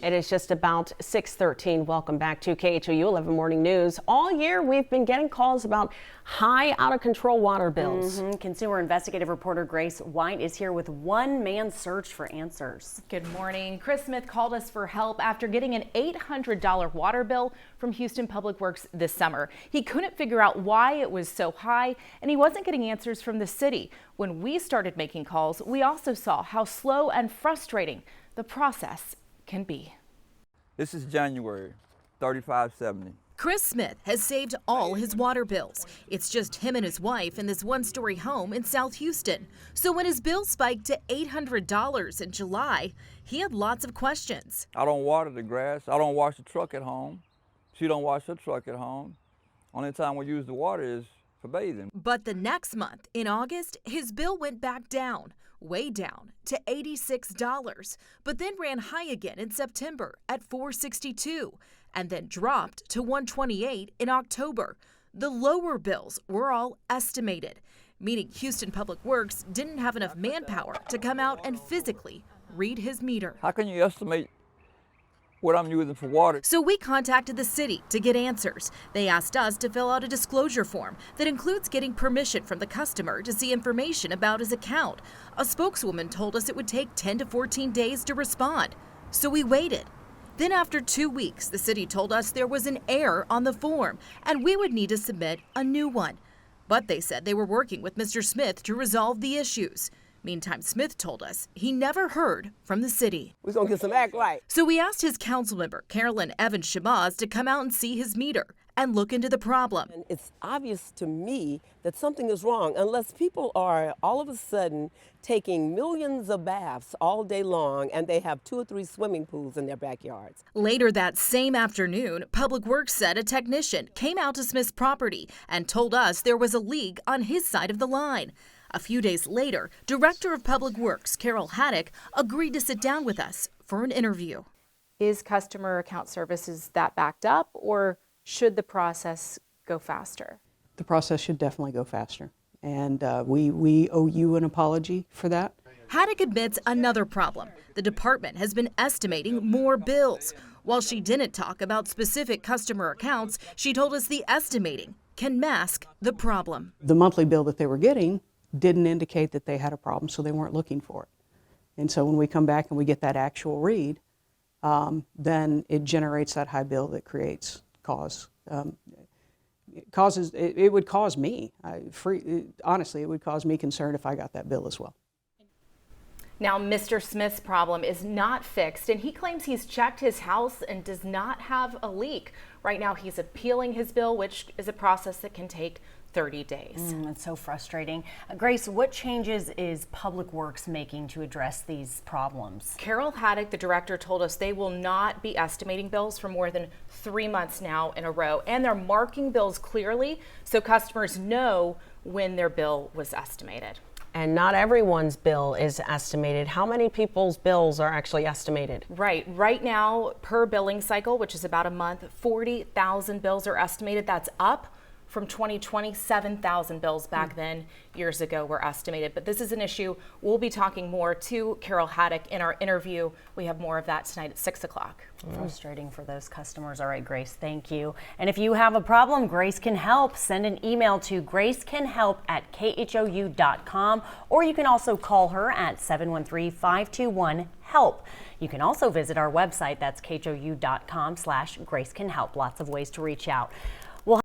It is just about 6:13. Welcome back to KHOU 11 Morning News. All year we've been getting calls about high out-of-control water bills. Consumer investigative reporter Grace White is here with one-man search for answers. Good morning. Chris Smith called us for help after getting an $800 water bill from Houston Public Works this summer. He couldn't figure out why it was so high, and he wasn't getting answers from the city. When we started making calls, we also saw how slow and frustrating the process can be. This is January, $35.70. Chris Smith has saved all his water bills. It's just him and his wife in this one-story home in South Houston. So when his bill spiked to $800 in July, he had lots of questions. I don't water the grass. I don't wash the truck at home. She don't wash her truck at home. Only time we use the water is for bathing. But the next month, in August, his bill went back down, way down to $86, but then ran high again in September at $462. And then dropped to $128 in October. The lower bills were all estimated, meaning Houston Public Works didn't have enough manpower to come out and physically read his meter. How can you estimate what I'm using for water? So we contacted the city to get answers. They asked us to fill out a disclosure form that includes getting permission from the customer to see information about his account. A spokeswoman told us it would take 10 to 14 days to respond. So we waited. Then after 2 weeks, the city told us there was an error on the form and we would need to submit a new one. But they said they were working with Mr. Smith to resolve the issues. Meantime, Smith told us he never heard from the city. We're going to get some act right. So we asked his council member, Carolyn Evans Shabazz, to come out and see his meter and look into the problem. And it's obvious to me that something is wrong unless people are all of a sudden taking millions of baths all day long and they have 2 or 3 swimming pools in their backyards. Later that same afternoon, Public Works said a technician came out to Smith's property and told us there was a leak on his side of the line. A few days later, Director of Public Works, Carol Haddock, agreed to sit down with us for an interview. Is customer account services that backed up, or should the process go faster? The process should definitely go faster, and we owe you an apology for that. Haddock admits another problem. The department has been estimating more bills. While she didn't talk about specific customer accounts, she told us the estimating can mask the problem. The monthly bill that they were getting didn't indicate that they had a problem, so they weren't looking for it. And so when we come back and we get that actual read, then it generates that high bill that creates it would cause me, honestly, it would cause me concern if I got that bill as well. Now, Mr. Smith's problem is not fixed, and he claims he's checked his house and does not have a leak. Right now, he's appealing his bill, which is a process that can take 30 days. That's so frustrating. Grace, what changes is Public Works making to address these problems? Carol Haddock, the director, told us they will not be estimating bills for more than 3 months now in a row, and they're marking bills clearly so customers know when their bill was estimated. And not everyone's bill is estimated. How many people's bills are actually estimated? Right now, per billing cycle, which is about a month, 40,000 bills are estimated. That's up from 2020, 7,000 bills back then, years ago, were estimated. But this is an issue we'll be talking more to Carol Haddock in our interview. We have more of that tonight at 6 o'clock. Frustrating for those customers. All right, Grace, thank you. And if you have a problem, Grace can help. Send an email to gracecanhelp@khou.com, or you can also call her at 713-521-HELP. You can also visit our website. That's khou.com/gracecanhelp. Lots of ways to reach out.